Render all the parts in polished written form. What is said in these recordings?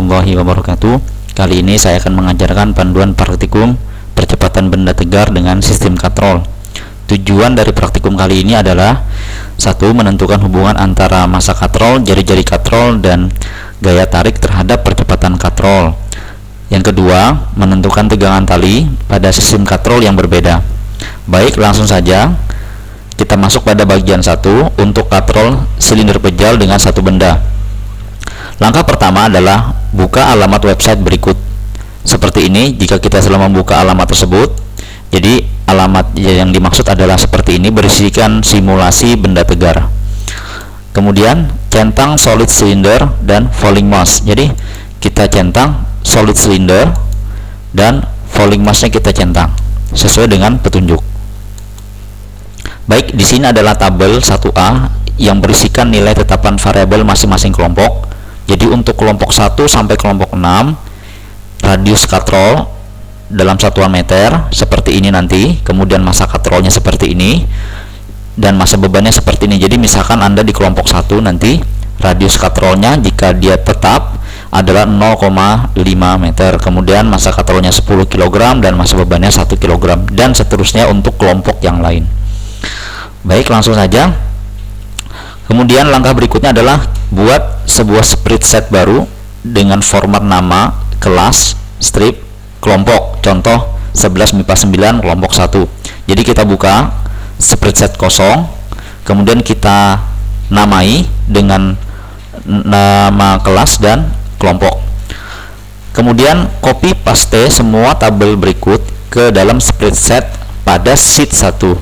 warahmatullahi wabarakatuh. Kali ini saya akan mengajarkan panduan praktikum percepatan benda tegar dengan sistem katrol. Tujuan dari praktikum kali ini adalah 1. Menentukan hubungan antara massa katrol, jari-jari katrol, dan gaya tarik terhadap percepatan katrol. Yang kedua, menentukan tegangan tali pada sistem katrol yang berbeda. Baik, langsung saja kita masuk pada bagian 1 untuk katrol silinder pejal dengan satu benda. Langkah pertama adalah buka alamat website berikut. Seperti ini, jika kita telah membuka alamat tersebut, jadi alamat yang dimaksud adalah seperti ini, berisikan simulasi benda tegar. Kemudian centang solid cylinder dan falling mass. Jadi kita centang solid cylinder dan falling mass-nya kita centang sesuai dengan petunjuk. Baik, di sini adalah tabel 1A yang berisikan nilai tetapan variabel masing-masing kelompok. Jadi untuk kelompok 1 sampai kelompok 6, radius katrol dalam satuan meter seperti ini nanti, kemudian massa katrolnya seperti ini, dan massa bebannya seperti ini. Jadi misalkan Anda di kelompok 1 nanti, radius katrolnya jika dia tetap adalah 0,5 meter, kemudian massa katrolnya 10 kg dan massa bebannya 1 kg, dan seterusnya untuk kelompok yang lain. Baik, langsung saja. Kemudian langkah berikutnya adalah buat sebuah spreadsheet baru dengan format nama, kelas, strip, kelompok. Contoh 11 MIPA 9 kelompok 1. Jadi kita buka spreadsheet kosong, kemudian kita namai dengan nama kelas dan kelompok. Kemudian copy paste semua tabel berikut ke dalam spreadsheet pada sheet 1.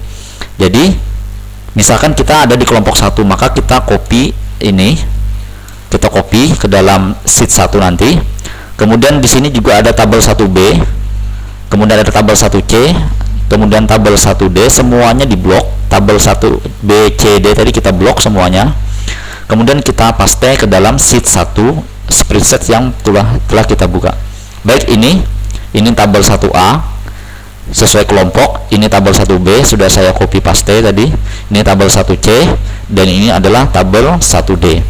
Jadi misalkan kita ada di kelompok 1, maka kita copy ini, kita copy ke dalam sheet 1 nanti. Kemudian di sini juga ada tabel 1B, kemudian ada tabel 1C, kemudian tabel 1D, semuanya di blok. Tabel 1B, C, D tadi kita blok semuanya. Kemudian kita paste ke dalam sheet 1 spreadsheet yang telah kita buka. Baik, ini tabel 1A sesuai kelompok, ini tabel 1B sudah saya copy paste tadi, ini tabel 1C, dan ini adalah tabel 1D.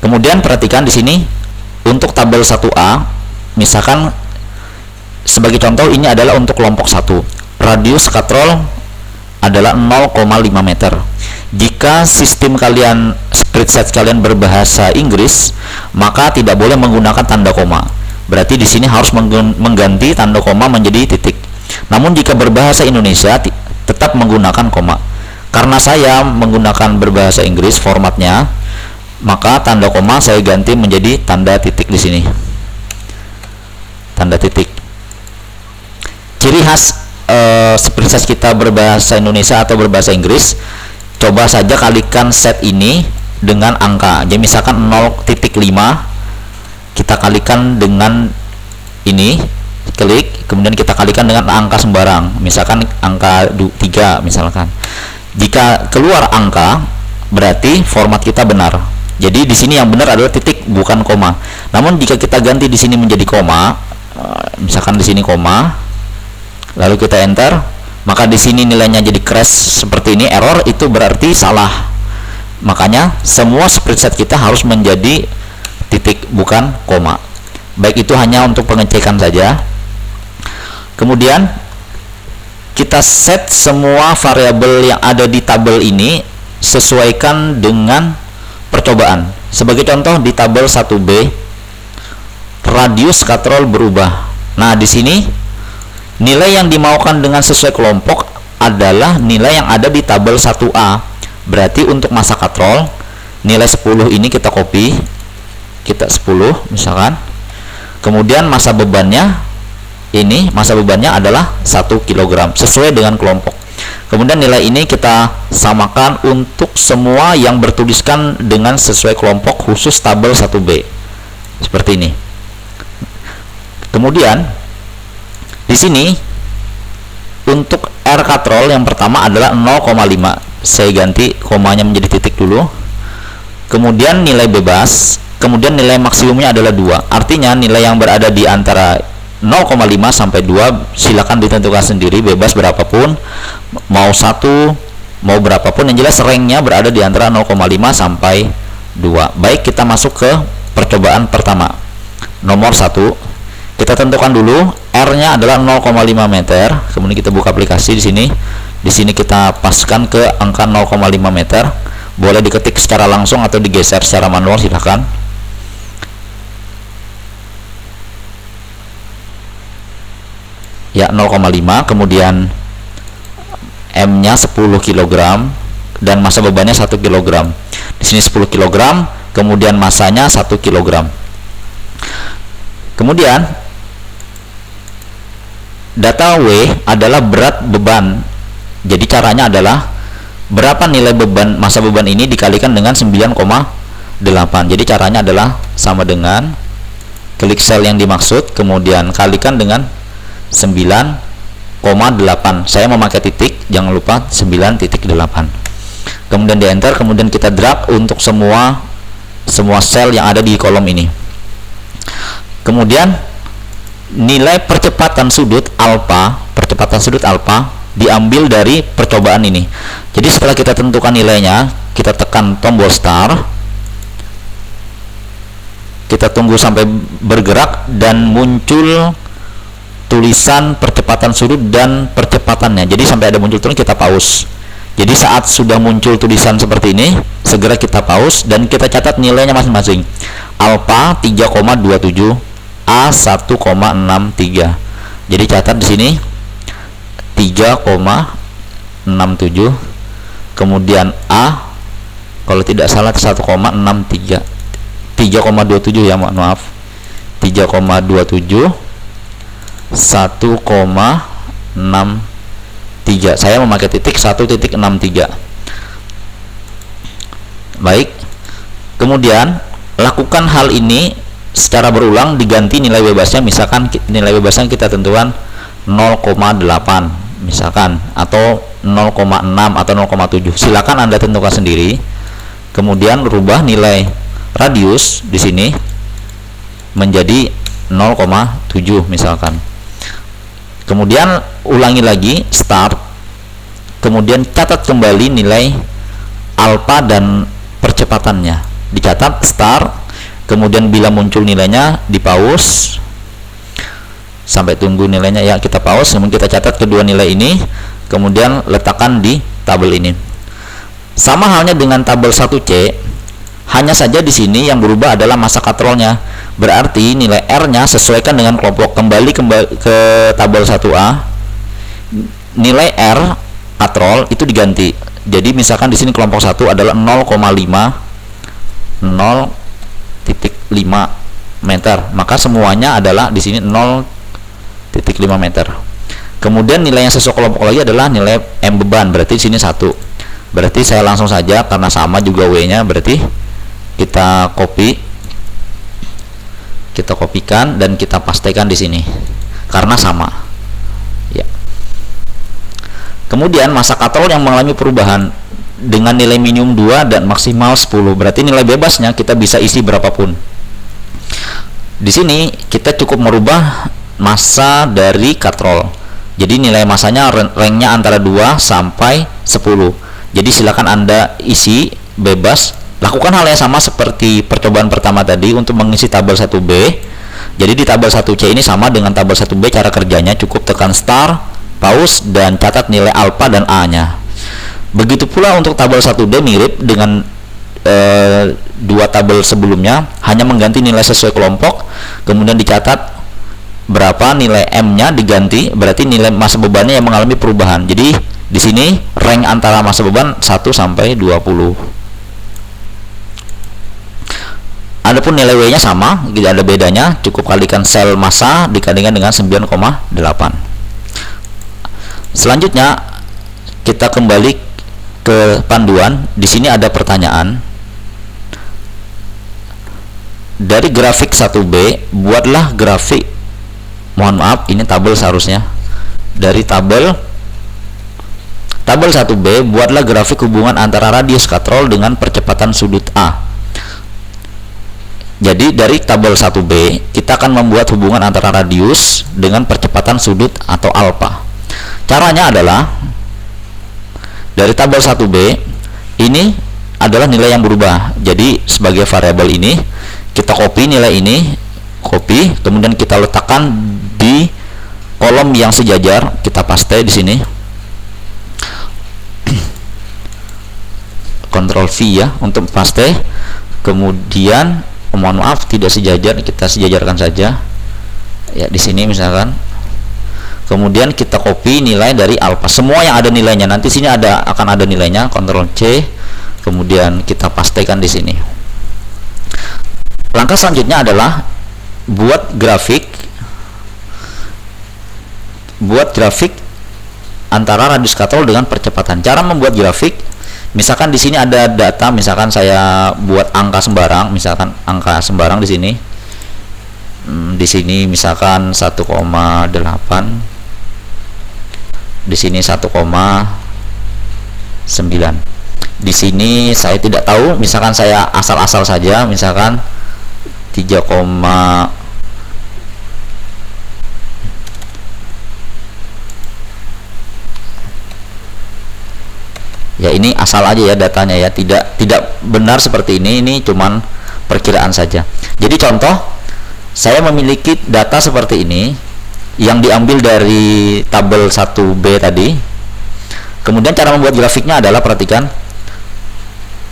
Kemudian perhatikan di sini untuk tabel 1A, misalkan sebagai contoh ini adalah untuk kelompok 1, radius katrol adalah 0,5 meter. Jika sistem kalian, spreadsheet kalian berbahasa Inggris, maka tidak boleh menggunakan tanda koma. Berarti di sini harus mengganti tanda koma menjadi titik. Namun jika berbahasa Indonesia tetap menggunakan koma. Karena saya menggunakan berbahasa Inggris formatnya, maka tanda koma saya ganti menjadi tanda titik di sini. Tanda titik. Ciri khas spreadsheet kita berbahasa Indonesia atau berbahasa Inggris, coba saja kalikan set ini dengan angka. Jadi misalkan 0,5 kita kalikan dengan ini, klik, kemudian kita kalikan dengan angka sembarang, misalkan angka 3 misalkan. Jika keluar angka, berarti format kita benar. Jadi di sini yang benar adalah titik, bukan koma. Namun jika kita ganti di sini menjadi koma, misalkan di sini koma, lalu kita enter, maka di sini nilainya jadi crash seperti ini, error, itu berarti salah. Makanya semua spreadsheet kita harus menjadi titik, bukan koma. Baik, itu hanya untuk pengecekan saja. Kemudian kita set semua variabel yang ada di tabel ini sesuaikan dengan percobaan. Sebagai contoh di tabel 1B, radius katrol berubah. Nah, di sini nilai yang dimaukan dengan sesuai kelompok adalah nilai yang ada di tabel 1A. Berarti untuk massa katrol nilai 10 ini kita copy, kita 10 misalkan. Kemudian massa bebannya ini, massa bebannya adalah 1 kg sesuai dengan kelompok. Kemudian nilai ini kita samakan untuk semua yang bertuliskan dengan sesuai kelompok khusus tabel 1B. Seperti ini. Kemudian di sini untuk R katrol yang pertama adalah 0,5. Saya ganti komanya menjadi titik dulu. Kemudian nilai bebas, kemudian nilai maksimumnya adalah 2. Artinya nilai yang berada di antara 0,5 sampai 2 silakan ditentukan sendiri, bebas berapapun, mau 1, mau berapapun, yang jelas ranknya berada di antara 0,5 sampai 2. Baik, kita masuk ke percobaan pertama. Nomor 1, kita tentukan dulu R-nya adalah 0,5 meter. Kemudian kita buka aplikasi di sini. Di sini kita paskan ke angka 0,5 meter. Boleh diketik secara langsung atau digeser secara manual, silahkan. Ya, 0,5. Kemudian M-nya 10 kg dan massa bebannya 1 kg. Di sini 10 kg, kemudian masanya 1 kg. Kemudian data W adalah berat beban. Jadi caranya adalah berapa nilai beban massa beban ini dikalikan dengan 9,8. Jadi caranya adalah sama dengan klik sel yang dimaksud, kemudian kalikan dengan 9,8. Saya memakai titik, jangan lupa 9,8. Kemudian di enter, kemudian kita drag untuk semua sel yang ada di kolom ini. Kemudian nilai percepatan sudut alfa diambil dari percobaan ini. Jadi setelah kita tentukan nilainya, kita tekan tombol start, kita tunggu sampai bergerak dan muncul tulisan percepatan sudut dan percepatannya. Jadi sampai ada muncul turun, kita pause. Jadi saat sudah muncul tulisan seperti ini, segera kita pause dan kita catat nilainya masing-masing. Alfa 3,27, A 1,63. Jadi catat di sini 3,67. Kemudian A kalau tidak salah 1,63. 3,27 ya, maaf. 3,27 1,63. Saya memakai titik 1,63. Baik. Kemudian lakukan hal ini secara berulang, diganti nilai bebasnya. Misalkan nilai bebasnya kita tentukan 0,8 misalkan, atau 0,6 atau 0,7. Silakan Anda tentukan sendiri. Kemudian rubah nilai radius di sini menjadi 0,7 misalkan. Kemudian ulangi lagi, start. Kemudian catat kembali nilai alfa dan percepatannya. Dicatat start. Kemudian bila muncul nilainya di pause sampai tunggu nilainya, ya kita pause. Kemudian kita catat kedua nilai ini, kemudian letakkan di tabel ini. Sama halnya dengan tabel 1C, hanya saja di sini yang berubah adalah massa katrolnya. Berarti nilai R-nya sesuaikan dengan kelompok. Kembali ke tabel 1A, nilai R katrol itu diganti. Jadi misalkan di sini kelompok 1 adalah 0,5 meter, maka semuanya adalah di sini 0,5 meter. Kemudian nilai yang sesuai kelompok lagi adalah nilai M beban, berarti di sini 1. Berarti saya langsung saja, karena sama juga W-nya, berarti kita kopikan dan kita pastekan di sini karena sama. Ya. Kemudian massa katrol yang mengalami perubahan dengan nilai minimum 2 dan maksimal 10. Berarti nilai bebasnya kita bisa isi berapapun. Di sini kita cukup merubah massa dari katrol. Jadi nilai massanya ranknya antara 2 sampai 10. Jadi silakan Anda isi bebas. Lakukan hal yang sama seperti percobaan pertama tadi untuk mengisi tabel 1B. Jadi di tabel 1C ini sama dengan tabel 1B. Cara kerjanya cukup tekan start, pause, dan catat nilai alfa dan A-nya. Begitu pula untuk tabel 1D, mirip dengan dua tabel sebelumnya, hanya mengganti nilai sesuai kelompok, kemudian dicatat berapa nilai M-nya diganti, berarti nilai massa bebannya yang mengalami perubahan. Jadi di sini rank antara massa beban 1 sampai 20. Adapun nilai W-nya sama, tidak ada bedanya, cukup kalikan sel massa dikalikan dengan 9,8. Selanjutnya kita kembali ke panduan. Di sini ada pertanyaan. Dari grafik 1B, buatlah grafik. Mohon maaf, ini tabel seharusnya. Dari tabel 1B, buatlah grafik hubungan antara radius katrol dengan percepatan sudut A. Jadi dari tabel 1B, kita akan membuat hubungan antara radius dengan percepatan sudut atau alfa. Caranya adalah dari tabel 1B ini adalah nilai yang berubah. Jadi sebagai variabel ini Kita copy nilai ini, copy, kemudian kita letakkan di kolom yang sejajar, kita paste di sini. Ctrl V ya untuk paste. Kemudian mohon maaf tidak sejajar, kita sejajarkan saja. Ya di sini misalkan. Kemudian kita copy nilai dari alpha, semua yang ada nilainya. Nanti sini akan ada nilainya. Ctrl C. Kemudian kita pastekan di sini. Langkah selanjutnya adalah buat grafik antara radius katrol dengan percepatan. Cara membuat grafik, misalkan di sini ada data, misalkan saya buat angka sembarang, misalkan angka sembarang di sini. Di sini misalkan 1,8, di sini 1,9. Di sini saya tidak tahu, misalkan saya asal-asal saja, misalkan 3, ya ini asal aja ya datanya ya, tidak benar seperti ini cuman perkiraan saja. Jadi contoh, saya memiliki data seperti ini yang diambil dari tabel 1B tadi. Kemudian cara membuat grafiknya adalah, perhatikan,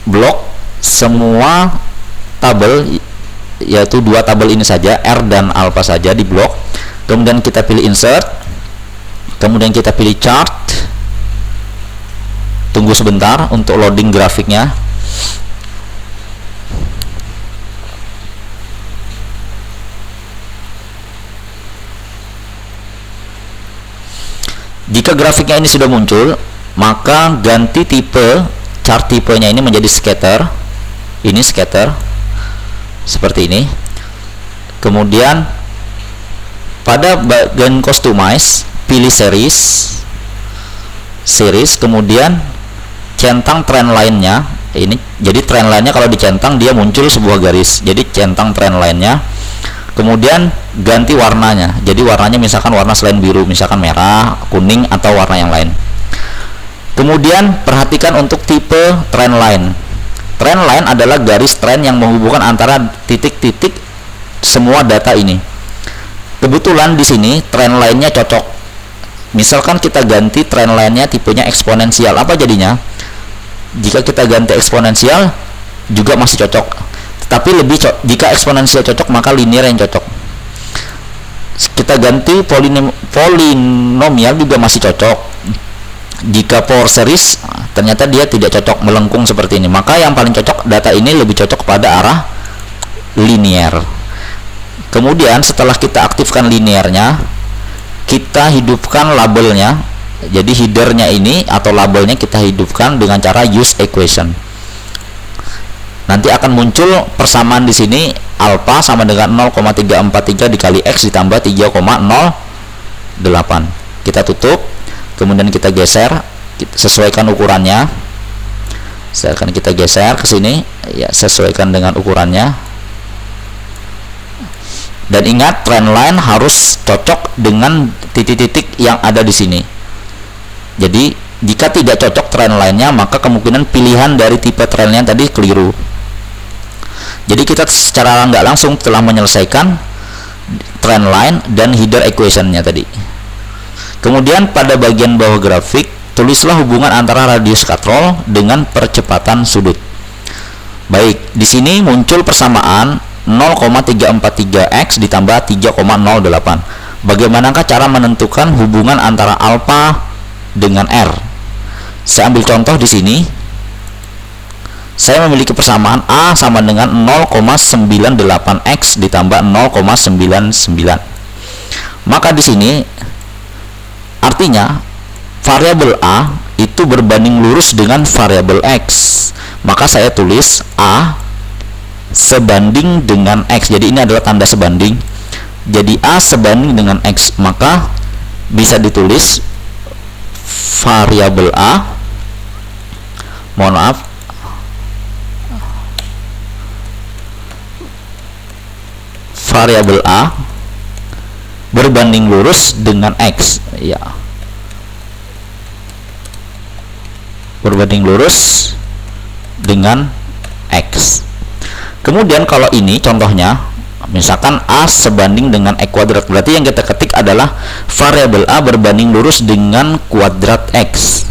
blok semua tabel, yaitu 2 tabel ini saja, R dan alpha saja di blok. Kemudian kita pilih insert, kemudian kita pilih chart. Tunggu sebentar untuk loading grafiknya. Jika grafiknya ini sudah muncul, maka ganti tipe chart, tipenya ini menjadi scatter. Ini scatter seperti ini. Kemudian pada bagian customize, pilih series, kemudian centang trend line-nya. Ini jadi trend line-nya kalau dicentang dia muncul sebuah garis, jadi centang trend line-nya. Kemudian ganti warnanya, jadi warnanya misalkan warna selain biru, misalkan merah, kuning, atau warna yang lain. Kemudian perhatikan untuk tipe trend line. Trend line adalah garis trend yang menghubungkan antara titik-titik semua data ini. Kebetulan di sini trend line-nya cocok. Misalkan kita ganti trend line-nya tipenya eksponensial, apa jadinya? Jika kita ganti eksponensial juga masih cocok, tetapi jika eksponensial cocok maka linear yang cocok. Kita ganti polinomial juga masih cocok. Jika power series ternyata dia tidak cocok, melengkung seperti ini, maka yang paling cocok, data ini lebih cocok pada arah linear. Kemudian setelah kita aktifkan linearnya, kita hidupkan labelnya. Jadi headernya ini atau labelnya kita hidupkan dengan cara use equation. Nanti akan muncul persamaan di sini, alpha sama dengan 0,343 dikali x ditambah 3,08. Kita tutup, kemudian kita geser, sesuaikan ukurannya. Kita geser ke sini, ya sesuaikan dengan ukurannya. Dan ingat, trend line harus cocok dengan titik-titik yang ada di sini. Jadi jika tidak cocok trend line-nya, maka kemungkinan pilihan dari tipe trendnya tadi keliru. Jadi kita secara nggak langsung telah menyelesaikan trend line dan header equation-nya tadi. Kemudian pada bagian bawah grafik, tulislah hubungan antara radius katrol dengan percepatan sudut. Baik, di sini muncul persamaan 0,343x ditambah 3,08. Bagaimanakah cara menentukan hubungan antara alpha dengan R? Saya ambil contoh di sini. Saya memiliki persamaan A sama dengan 0,98x ditambah 0,99. Maka di sini artinya variabel A itu berbanding lurus dengan variabel X. Maka saya tulis A sebanding dengan X. Jadi ini adalah tanda sebanding. Jadi A sebanding dengan X, maka bisa ditulis variabel A, mohon maaf, variabel A berbanding lurus dengan X, ya, berbanding lurus dengan X. Kemudian kalau ini contohnya, misalkan A sebanding dengan E kuadrat, berarti yang kita ketik adalah variabel A berbanding lurus dengan kuadrat X.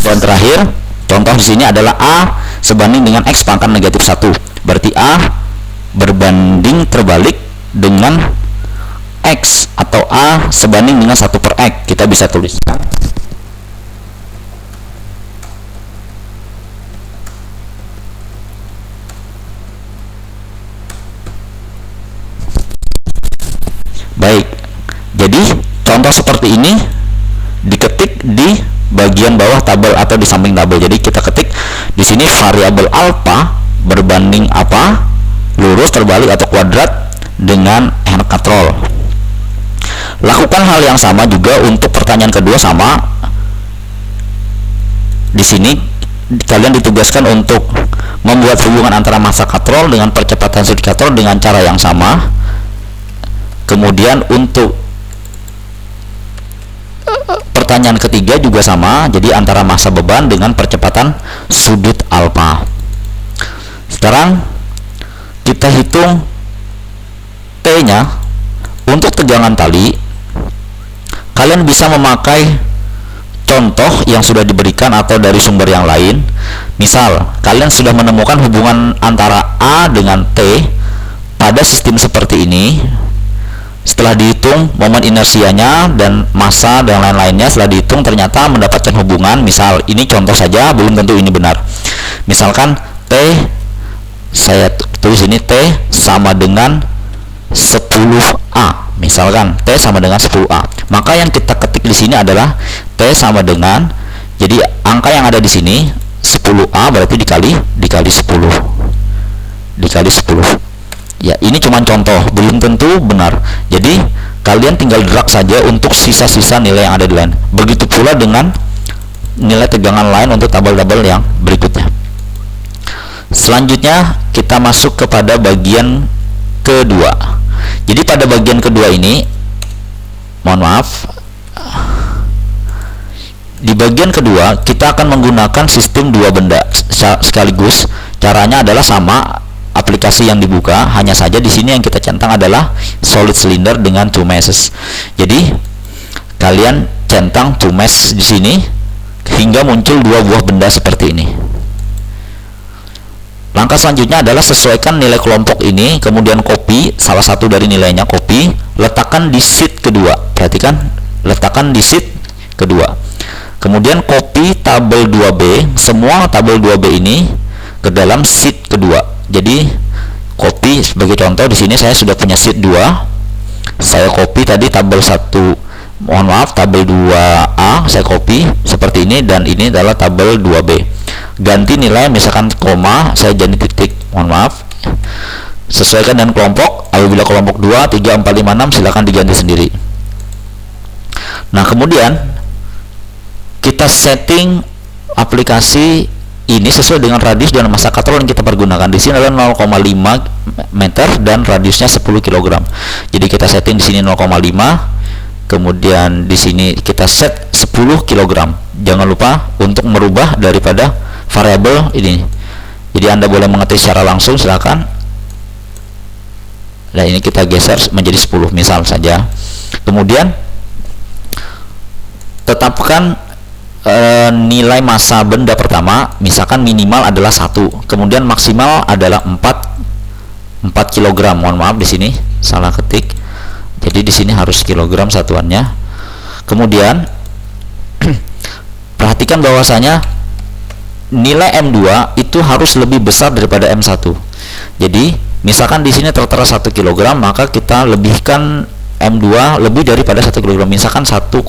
Dan terakhir, contoh di sini adalah A sebanding dengan X pangkat negatif 1. Berarti A berbanding terbalik dengan X, atau A sebanding dengan 1 per X. Kita bisa tuliskan baik. Jadi contoh seperti ini diketik di bagian bawah tabel atau di samping tabel. Jadi kita ketik di sini variabel alfa berbanding apa? Lurus, terbalik atau kuadrat dengan hand control. Lakukan hal yang sama juga untuk pertanyaan kedua, sama. Di sini kalian ditugaskan untuk membuat hubungan antara massa katrol dengan percepatan sudut katrol dengan cara yang sama. Kemudian untuk pertanyaan ketiga juga sama, jadi antara massa beban dengan percepatan sudut alfa. Sekarang kita hitung T-nya. Untuk tegangan tali, kalian bisa memakai contoh yang sudah diberikan atau dari sumber yang lain. Misal, kalian sudah menemukan hubungan antara A dengan T pada sistem seperti ini. Setelah dihitung momen inersianya dan massa dan lain-lainnya, setelah dihitung ternyata mendapatkan hubungan. Misal ini contoh saja, belum tentu ini benar. Misalkan T, saya tulis ini T sama dengan 10A. Misalkan T sama dengan 10A. Maka yang kita ketik di sini adalah T sama dengan, jadi angka yang ada di sini 10A berarti dikali 10. Dikali 10. Ya, ini cuma contoh, belum tentu benar. Jadi kalian tinggal drag saja untuk sisa-sisa nilai yang ada di lain. Begitu pula dengan nilai tegangan lain untuk tabel-tabel yang berikutnya. Selanjutnya kita masuk kepada bagian kedua. Jadi pada bagian kedua ini, mohon maaf, di bagian kedua kita akan menggunakan sistem dua benda sekaligus. Caranya adalah sama, aplikasi yang dibuka, hanya saja di sini yang kita centang adalah solid cylinder dengan two meshes. Jadi kalian centang two mesh di sini hingga muncul dua buah benda seperti ini. Langkah selanjutnya adalah sesuaikan nilai kelompok ini, kemudian copy salah satu dari nilainya, copy, letakkan di sheet kedua. Perhatikan, letakkan di sheet kedua. Kemudian copy tabel 2B, semua tabel 2B ini ke dalam sheet kedua. Jadi copy, sebagai contoh di sini saya sudah punya sheet 2. Saya copy tadi tabel 1, mohon maaf, tabel 2A saya copy seperti ini, dan ini adalah tabel 2B. Ganti nilai, misalkan koma, saya jadi titik, mohon maaf. Sesuaikan dengan kelompok, apabila kelompok 2, 3, 4, 5, 6 silakan diganti sendiri. Nah, kemudian kita setting aplikasi ini sesuai dengan radius dan massa katrol yang kita pergunakan. Di sini adalah 0,5 meter dan radiusnya 10 kg. Jadi kita setting di sini 0,5, kemudian di sini kita set 10 kg. Jangan lupa untuk merubah daripada variabel ini. Jadi Anda boleh mengetik secara langsung, silakan. Nah, ini kita geser menjadi 10 misal saja. Kemudian tetapkan nilai massa benda pertama, misalkan minimal adalah 1, kemudian maksimal adalah 4 kg. Mohon maaf, di sini salah ketik. Jadi di sini harus kilogram satuannya. Kemudian perhatikan bahwasanya nilai M2 itu harus lebih besar daripada M1. Jadi misalkan di sini tertera 1 kg, maka kita lebihkan M2 lebih daripada 1 kg, misalkan 1,3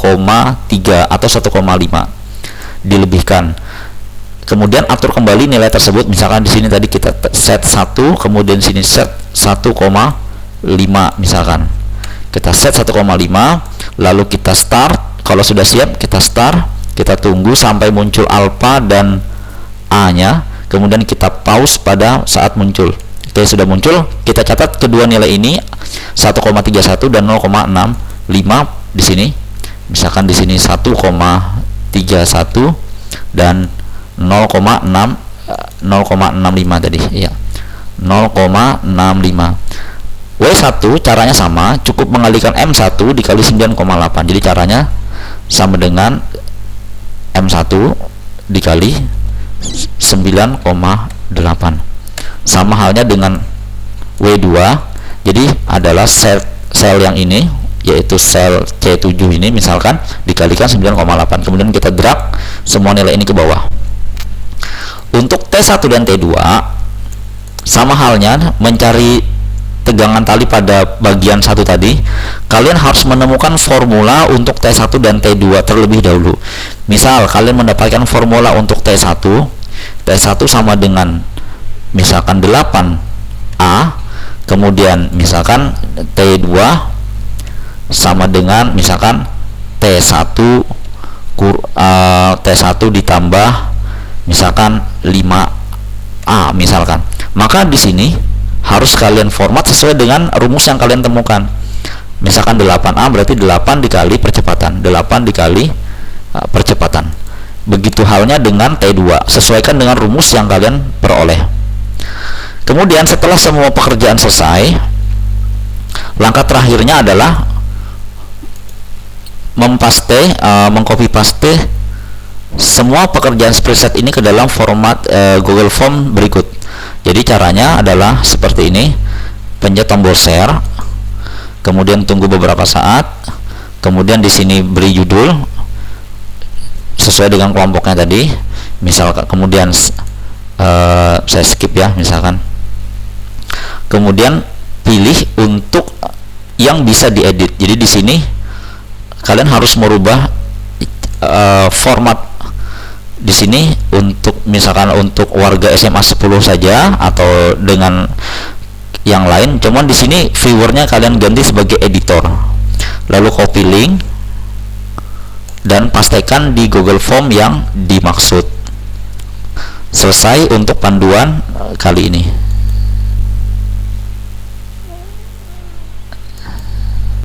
atau 1,5 dilebihkan. Kemudian atur kembali nilai tersebut, misalkan di sini tadi kita set 1, kemudian di sini set 1,5 misalkan. Kita set 1,5, lalu kita start. Kalau sudah siap kita start, kita tunggu sampai muncul alfa dan A-nya. kemudian kita pause pada saat muncul. Oke, sudah muncul, kita catat kedua nilai ini 1,31 dan 0,65 di sini. Misalkan di sini 1,31 dan 0,65 tadi ya. 0,65. W1 caranya sama, cukup mengalihkan M1 dikali 9,8. Jadi caranya sama dengan M1 dikali 9,8. Sama halnya dengan W2. Jadi adalah sel yang ini, yaitu sel C7 ini misalkan dikalikan 9,8. Kemudian kita drag semua nilai ini ke bawah. Untuk T1 dan T2 sama halnya, mencari tegangan tali pada bagian satu tadi, kalian harus menemukan formula untuk T1 dan T2 terlebih dahulu. Misal kalian mendapatkan formula untuk T1 sama dengan misalkan 8A, kemudian misalkan T2 sama dengan misalkan T1 ditambah misalkan 5A misalkan. Maka di sini harus kalian format sesuai dengan rumus yang kalian temukan. Misalkan 8A berarti 8 dikali percepatan, 8 dikali percepatan. Begitu halnya dengan T2, sesuaikan dengan rumus yang kalian peroleh. Kemudian setelah semua pekerjaan selesai, langkah terakhirnya adalah mengcopy paste semua pekerjaan spreadsheet ini ke dalam format Google Form berikut. Jadi caranya adalah seperti ini. Pencet tombol share, kemudian tunggu beberapa saat, kemudian di sini beri judul sesuai dengan kelompoknya tadi. Misalkan kemudian saya skip ya misalkan. Kemudian pilih untuk yang bisa diedit. Jadi di sini kalian harus merubah format di sini untuk misalkan untuk warga SMA 10 saja atau dengan yang lain. Cuman di sini viewernya kalian ganti sebagai editor. Lalu copy link dan pastekan di Google Form yang dimaksud. Selesai untuk panduan kali ini.